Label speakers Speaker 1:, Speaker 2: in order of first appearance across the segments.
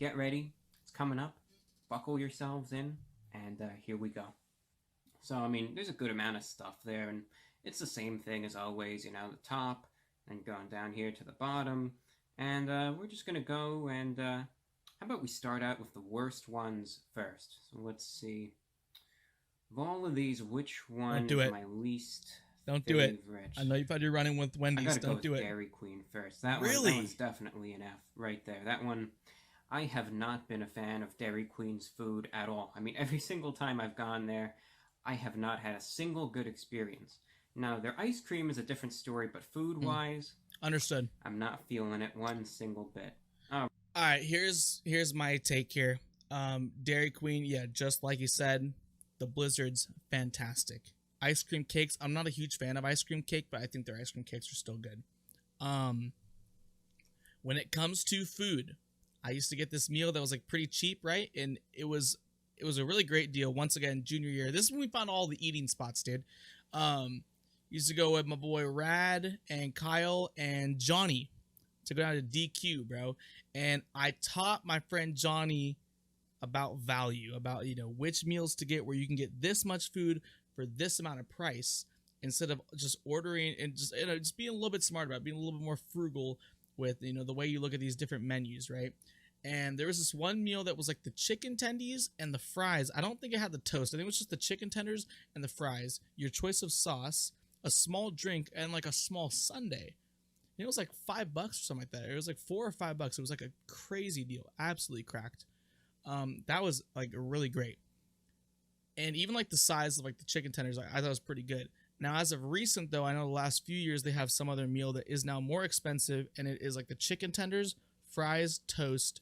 Speaker 1: get ready. It's coming up. Buckle yourselves in, and here we go. So, I mean, there's a good amount of stuff there, and it's the same thing as always, you know, the top, and going down here to the bottom. And we're just going to go and, how about we start out with the worst ones first? So let's see. Of all of these, which one is my least
Speaker 2: Don't
Speaker 1: favorite?
Speaker 2: do it. I know you've had your running with Wendy's. Don't do it.
Speaker 1: Dairy Queen first. That one's definitely an F right there. That one, I have not been a fan of Dairy Queen's food at all. I mean, every single time I've gone there, I have not had a single good experience. Now, their ice cream is a different story, but food-wise...
Speaker 2: Understood.
Speaker 1: I'm not feeling it one single bit.
Speaker 2: All right, here's my take here. Dairy Queen, yeah, just like you said, the Blizzard's fantastic. Ice cream cakes, I'm not a huge fan of ice cream cake, but I think their ice cream cakes are still good. When it comes to food, I used to get this meal that was like pretty cheap, right? And it was a really great deal. Once again, junior year. This is when we found all the eating spots, dude. Used to go with my boy Rad and Kyle and Johnny to go down to DQ, bro. And I taught my friend Johnny about value, about, you know, which meals to get where you can get this much food for this amount of price instead of just ordering and just, you know, just being a little bit smart about it, being a little bit more frugal with, you know, the way you look at these different menus, right? And there was this one meal that was like the chicken tendies and the fries. I don't think it had the toast. I think it was just the chicken tenders and the fries, your choice of sauce, a small drink, and like a small sundae. And it was like $5 or something like that. It was like $4 or $5. It was like a crazy deal. Absolutely cracked. That was like really great. And even like the size of like the chicken tenders, I thought it was pretty good. Now, as of recent though, I know the last few years they have some other meal that is now more expensive, and it is like the chicken tenders, fries, toast,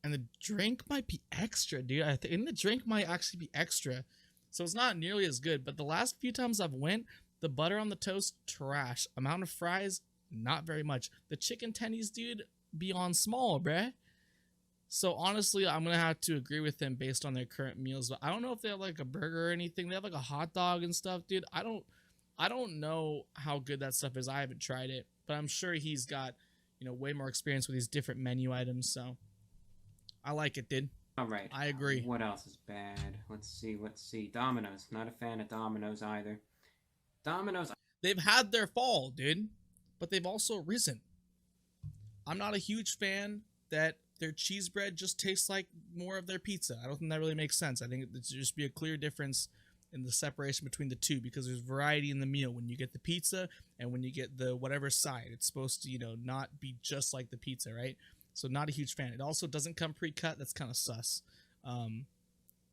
Speaker 2: and the drink might be extra, dude. I think the drink might actually be extra. So it's not nearly as good, but the last few times I've went, the butter on the toast, trash. Amount of fries, not very much. The chicken tendies, dude, beyond small, bruh. So honestly, I'm going to have to agree with him based on their current meals. But I don't know if they have like a burger or anything. They have like a hot dog and stuff, dude. I don't know how good that stuff is. I haven't tried it, but I'm sure he's got, you know, way more experience with these different menu items. So I like it, dude.
Speaker 1: All right.
Speaker 2: I agree.
Speaker 1: What else is bad? Let's see. Domino's. Not a fan of Domino's either. Domino's.
Speaker 2: They've had their fall, dude, but they've also risen. I'm not a huge fan that their cheese bread just tastes like more of their pizza. I don't think that really makes sense. I think there should just be a clear difference in the separation between the two, because there's variety in the meal when you get the pizza and when you get the whatever side. It's supposed to, you know, not be just like the pizza, right? So not a huge fan. It also doesn't come pre-cut. That's kind of sus.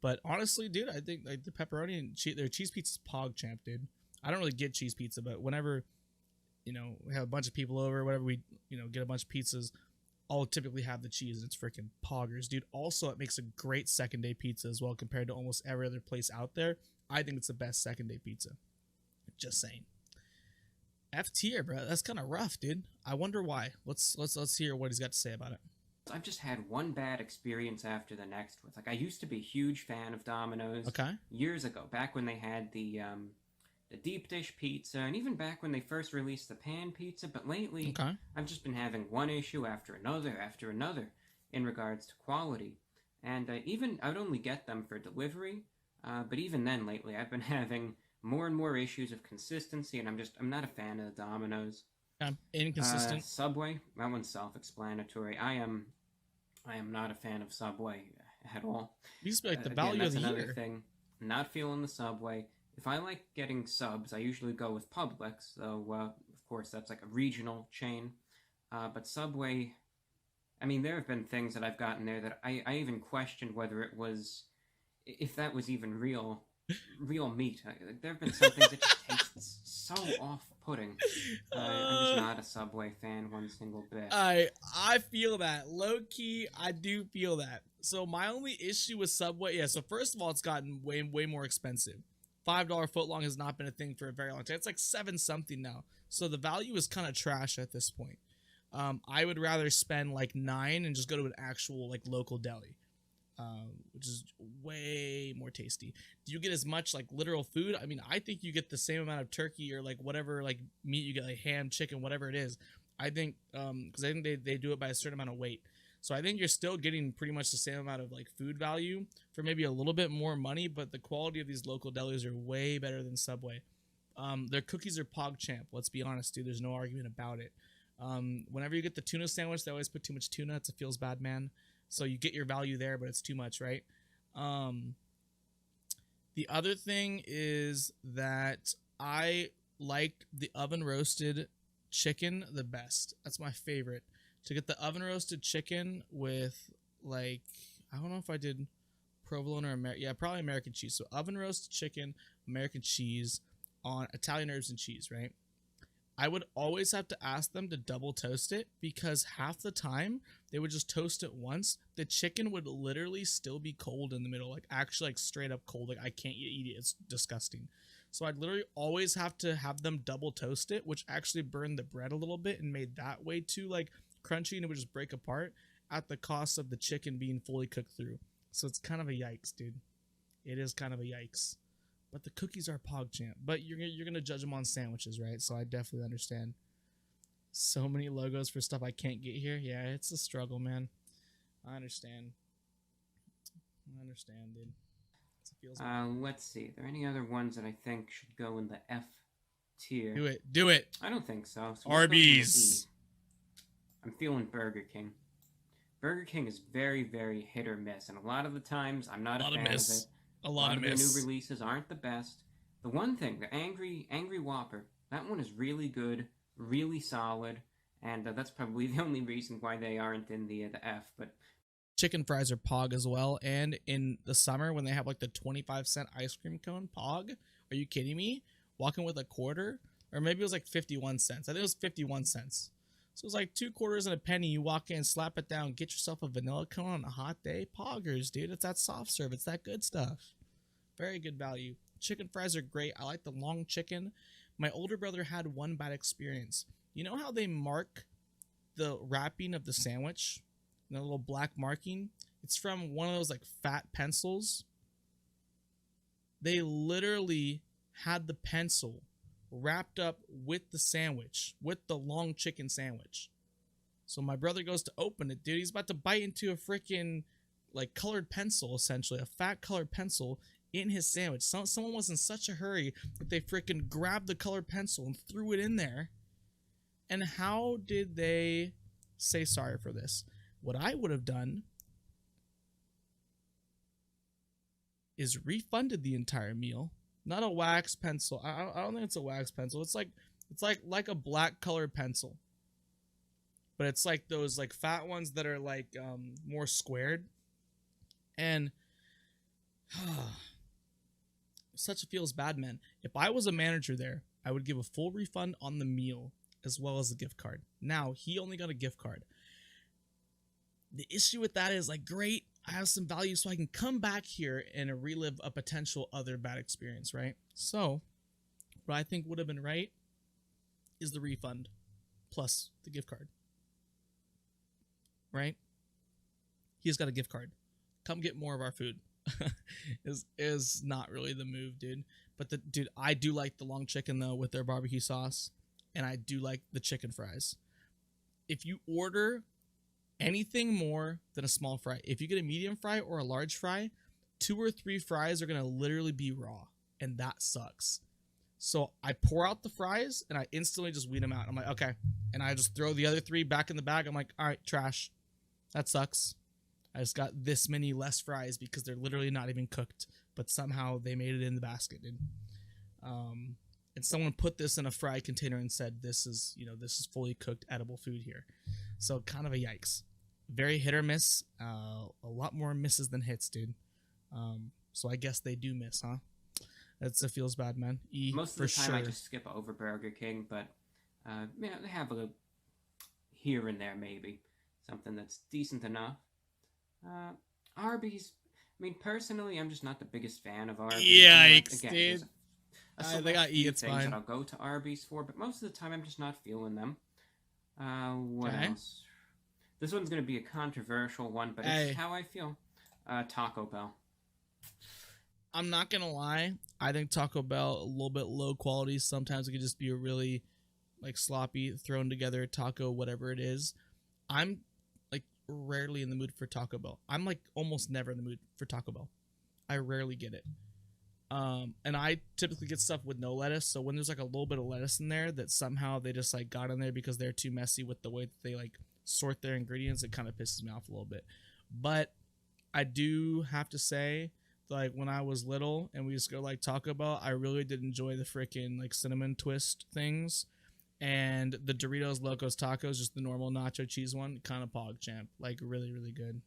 Speaker 2: But honestly, dude, I think like the pepperoni and their cheese pizza is pog champ, dude. I don't really get cheese pizza, but whenever, you know, we have a bunch of people over, whatever, we, you know, get a bunch of pizzas, I'll typically have the cheese, and it's freaking poggers, dude. Also, it makes a great second day pizza as well compared to almost every other place out there. I think it's the best second day pizza. Just saying. F tier, bro. That's kind of rough, dude. I wonder why. Let's hear what he's got to say about it.
Speaker 1: I've just had one bad experience after the next one. Like, I used to be a huge fan of Domino's.
Speaker 2: Okay.
Speaker 1: Years ago, back when they had the deep dish pizza, and even back when they first released the pan pizza. But lately, I've just been having one issue after another in regards to quality. And even I'd only get them for delivery. But even then, lately, I've been having more and more issues of consistency, and I'm not a fan of the Domino's.
Speaker 2: Inconsistent.
Speaker 1: Subway, that one's self-explanatory. I am not a fan of Subway at all.
Speaker 2: These be like the value of the year.
Speaker 1: That's another thing. Not feeling the Subway. If I like getting subs, I usually go with Publix, though, of course, that's like a regional chain. But Subway, I mean, there have been things that I've gotten there that I even questioned whether it was, if that was even real meat. There have been some things that just taste so off-putting. I'm just not a Subway fan one single bit.
Speaker 2: I feel that. Low-key, I do feel that. So my only issue with Subway, yeah, so first of all, it's gotten way more expensive. $5 footlong has not been a thing for a very long time. It's like 7-something now. So the value is kind of trash at this point. I would rather spend like $9 and just go to an actual like local deli. Which is way more tasty. Do you get as much like literal food? I mean, I think you get the same amount of turkey or like whatever like meat you get, like ham, chicken, whatever it is. I think because I think they do it by a certain amount of weight. So I think you're still getting pretty much the same amount of like food value for maybe a little bit more money, but the quality of these local delis are way better than Subway. Their cookies are PogChamp. Let's be honest, dude. There's no argument about it. Whenever you get the tuna sandwich, they always put too much tuna. It's a feels bad man. So you get your value there, but it's too much, right? The other thing is that I like the oven roasted chicken the best. That's my favorite. To get the oven roasted chicken with like, I don't know if I did provolone or probably American cheese. So oven roasted chicken, American cheese on Italian herbs and cheese, right? I would always have to ask them to double toast it because half the time they would just toast it once. The chicken would literally still be cold in the middle, like actually like straight up cold. Like I can't eat it. It's disgusting. So I'd literally always have to have them double toast it, which actually burned the bread a little bit and made that way too like crunchy, and it would just break apart at the cost of the chicken being fully cooked through. So it's kind of a yikes, dude. It is kind of a yikes. But the cookies are PogChamp. But you're gonna judge them on sandwiches, right? So I definitely understand. So many logos for stuff I can't get here. Yeah, it's a struggle, man. I understand. Dude. It feels
Speaker 1: Let's see. Are there any other ones that I think should go in the F tier?
Speaker 2: Do it.
Speaker 1: I don't think so.
Speaker 2: Arby's.
Speaker 1: I'm feeling Burger King. Burger King is very, very hit or miss, and a lot of the times I'm not a fan of it.
Speaker 2: A lot of
Speaker 1: their new releases aren't the best. The one thing, the Angry Whopper, that one is really good, really solid, and that's probably the only reason why they aren't in the F. But
Speaker 2: chicken fries are Pog as well, and in the summer when they have like the 25-cent ice cream cone, Pog. Are you kidding me? Walking with a quarter, or maybe it was like 51 cents. I think it was 51 cents. So it's like 2 quarters and a penny. You walk in, slap it down, get yourself a vanilla cone on a hot day. Poggers, dude. It's that soft serve. It's that good stuff. Very good value. Chicken fries are great. I like the long chicken. My older brother had one bad experience. You know how they mark the wrapping of the sandwich? The little black marking? It's from one of those like fat pencils. They literally had the pencil wrapped up with the sandwich, with the long chicken sandwich. So my brother goes to open it, dude. He's about to bite into a freaking like colored pencil, essentially, a fat colored pencil in his sandwich. Someone was in such a hurry that they freaking grabbed the colored pencil and threw it in there. And how did they say sorry for this? What I would have done is refunded the entire meal. Not a wax pencil. I don't think it's a wax pencil. It's like a black colored pencil, but it's like those like fat ones that are like more squared. And such a feels bad, man. If I was a manager there, I would give a full refund on the meal as well as the gift card. Now he only got a gift card. The issue with that is like, great, I have some value so I can come back here and relive a potential other bad experience, right? So what I think would have been right is the refund plus the gift card, right? He's got a gift card. Come get more of our food. is not really the move, dude. But dude, I do like the long chicken though with their barbecue sauce, and I do like the chicken fries. If you order anything more than a small fry, if you get a medium fry or a large fry, 2 or 3 fries are gonna literally be raw, and that sucks. So I pour out the fries and I instantly just weed them out. I'm like, okay, and I just throw the other 3 back in the bag. I'm like, all right, trash. That sucks. I just got this many less fries because they're literally not even cooked, but somehow they made it in the basket, dude. And someone put this in a fry container and said, this is fully cooked edible food here. So kind of a yikes. Very hit or miss. A lot more misses than hits, dude. So I guess they do miss, huh? It feels bad, man.
Speaker 1: Most of the time I just skip over Burger King, but they have a here and there maybe. Something that's decent enough. Arby's, I mean, personally, I'm just not the biggest fan of Arby's.
Speaker 2: Yikes,
Speaker 1: again,
Speaker 2: dude. They got it's
Speaker 1: things
Speaker 2: fine.
Speaker 1: that I'll go to Arby's for, but most of the time I'm just not feeling them. What else? This one's going to be a controversial one, but it's how I feel. Taco Bell.
Speaker 2: I'm not going to lie. I think Taco Bell, a little bit low quality. Sometimes it could just be a really like sloppy, thrown together taco, whatever it is. I'm like rarely in the mood for Taco Bell. I'm like almost never in the mood for Taco Bell. I rarely get it. And I typically get stuff with no lettuce. So when there's like a little bit of lettuce in there that somehow they just like got in there because they're too messy with the way that they like sort their ingredients, it kind of pisses me off a little bit. But I do have to say, like when I was little and we used to go like Taco Bell, I really did enjoy the freaking like cinnamon twist things. And the Doritos Locos Tacos, just the normal nacho cheese one, kind of pog champ. Like really, really good,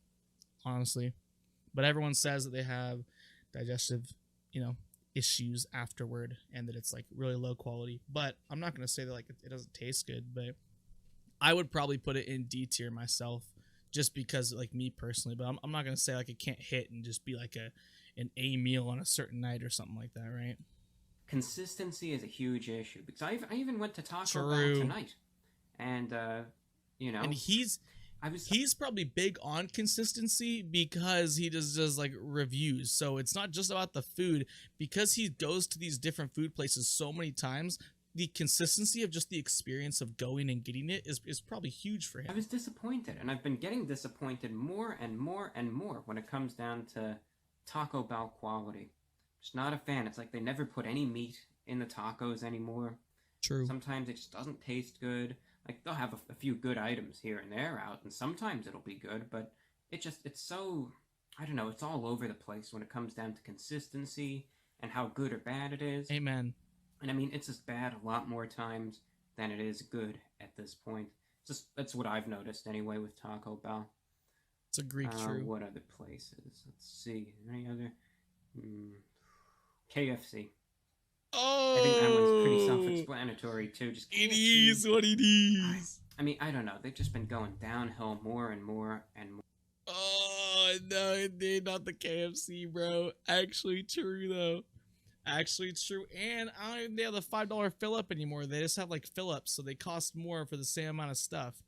Speaker 2: honestly. But everyone says that they have digestive, issues afterward and that it's like really low quality. But I'm not going to say that like it doesn't taste good, but I would probably put it in D tier myself just because like me personally. But I'm not going to say like it can't hit and just be like an A meal on a certain night or something like that, right?
Speaker 1: Consistency is a huge issue because I even went to Taco Bell
Speaker 2: True.
Speaker 1: tonight, and
Speaker 2: And he's probably big on consistency because he does like reviews. So it's not just about the food, because he goes to these different food places so many times. The consistency of just the experience of going and getting it is probably huge for him.
Speaker 1: I was disappointed, and I've been getting disappointed more and more and more when it comes down to Taco Bell quality. Just not a fan. It's like they never put any meat in the tacos anymore.
Speaker 2: True.
Speaker 1: Sometimes it just doesn't taste good. Like they'll have a few good items here and there out, and sometimes it'll be good, but it's so, I don't know, it's all over the place when it comes down to consistency and how good or bad it is.
Speaker 2: Amen.
Speaker 1: And I mean, it's just bad a lot more times than it is good at this point. That's what I've noticed anyway with Taco Bell.
Speaker 2: It's a Greek true.
Speaker 1: What other places? Let's see. Any other? KFC.
Speaker 2: Oh,
Speaker 1: I think that one's pretty self-explanatory too. Just
Speaker 2: it
Speaker 1: KFC.
Speaker 2: is what it is.
Speaker 1: I mean, I don't know. They've just been going downhill more and more and more.
Speaker 2: Oh no, it did not the KFC, bro. Actually true though. Actually true. And I don't even have the $5 fill up anymore. They just have like fill ups, so they cost more for the same amount of stuff.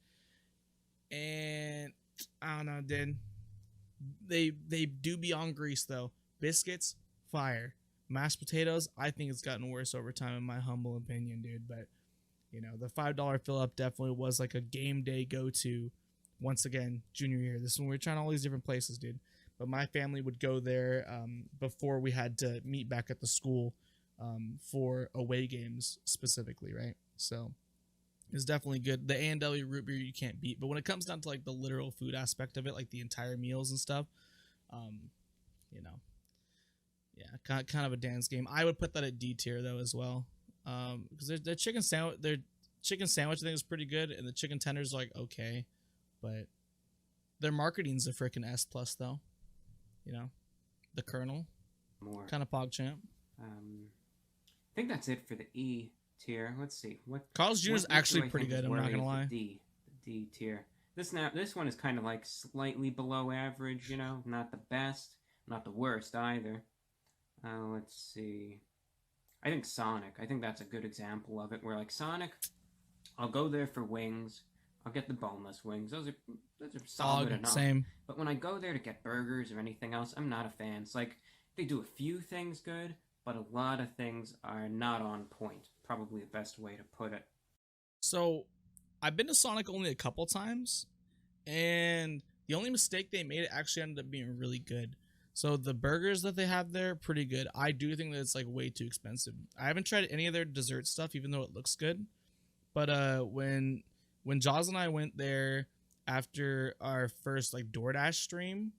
Speaker 2: And I don't know, dude. They do be on grease though. Biscuits, fire. Mashed potatoes, I think it's gotten worse over time in my humble opinion, dude. But the $5 fill up definitely was like a game day go to. Once again, junior year. This is when we were trying all these different places, dude. But my family would go there before we had to meet back at the school for away games specifically, right? So it's definitely good. The A&W root beer you can't beat. But when it comes down to like the literal food aspect of it, like the entire meals and stuff, yeah, kind of a dance game. I would put that at D tier though as well, because their chicken sandwich, I think is pretty good, and the chicken tenders are like okay, but their marketing's a freaking S plus though. The Colonel,
Speaker 1: More.
Speaker 2: kind of PogChamp.
Speaker 1: I think that's it for the E tier. Let's see what.
Speaker 2: Carl's Jr. is actually pretty good. I'm not gonna lie.
Speaker 1: The D tier. This one is kind of like slightly below average. Not the best, not the worst either. Let's see. I think Sonic. I think that's a good example of it. Where like Sonic, I'll go there for wings. I'll get the boneless wings. Those are solid enough.
Speaker 2: Same.
Speaker 1: But when I go there to get burgers or anything else, I'm not a fan. It's like they do a few things good, but a lot of things are not on point. Probably the best way to put it.
Speaker 2: So, I've been to Sonic only a couple times, and the only mistake they made, it actually ended up being really good. So the burgers that they have there, pretty good. I do think that it's like way too expensive. I haven't tried any of their dessert stuff, even though it looks good. But when Jaws and I went there after our first like DoorDash stream,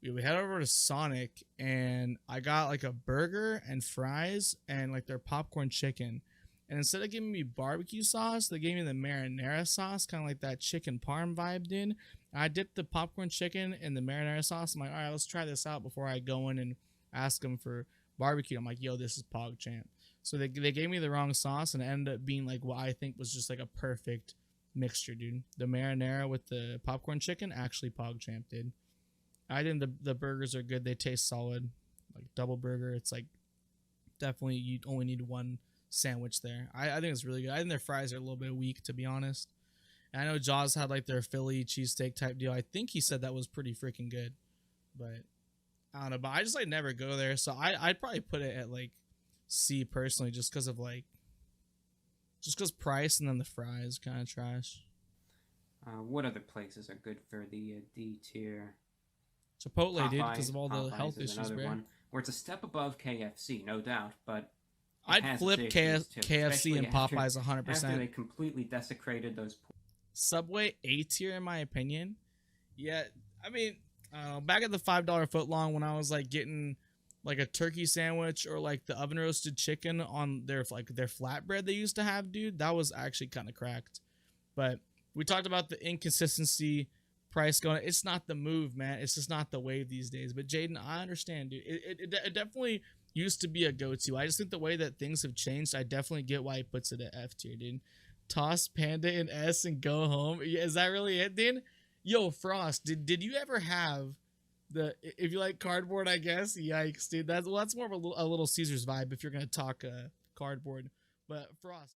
Speaker 2: we head over to Sonic, and I got like a burger and fries and like their popcorn chicken. And instead of giving me barbecue sauce, they gave me the marinara sauce, kind of like that chicken parm vibe, dude. I dipped the popcorn chicken in the marinara sauce. I'm like, all right, let's try this out before I go in and ask them for barbecue. I'm like, yo, this is PogChamp. So they gave me the wrong sauce, and it ended up being like what I think was just like a perfect mixture, dude. The marinara with the popcorn chicken, actually PogChamp, dude. I think the burgers are good. They taste solid. Like double burger, it's like definitely you only need one sandwich there. I think it's really good. I think their fries are a little bit weak, to be honest. And I know Jaws had like their Philly cheesesteak type deal. I think he said that was pretty freaking good, but I don't know. But I just like never go there, so I'd probably put it at like C personally, just because price, and then the fries kind of trash.
Speaker 1: What other places are good for the D tier?
Speaker 2: Chipotle, dude, because of all the health
Speaker 1: is
Speaker 2: issues,
Speaker 1: another
Speaker 2: bro.
Speaker 1: one where it's a step above KFC, no doubt, but it
Speaker 2: I'd
Speaker 1: has
Speaker 2: flip
Speaker 1: its issues too,
Speaker 2: KFC
Speaker 1: especially
Speaker 2: and
Speaker 1: after
Speaker 2: Popeyes
Speaker 1: after
Speaker 2: 100%.
Speaker 1: they completely desecrated those.
Speaker 2: Subway A tier, in my opinion. Yeah, I mean, back at the $5 footlong when I was like getting like a turkey sandwich or like the oven roasted chicken on their flatbread they used to have, dude, that was actually kind of cracked. But we talked about the inconsistency, price going. It's not the move, man. It's just not the wave these days. But Jaden, I understand, dude. It definitely used to be a go-to. I just think the way that things have changed, I definitely get why he puts it at F tier, dude. Toss Panda in S and go home. Is that really it, dude? Yo, Frost, did you ever have the, if you like cardboard, I guess? Yikes, dude. That's more of a little Caesar's vibe if you're gonna talk cardboard. But Frost.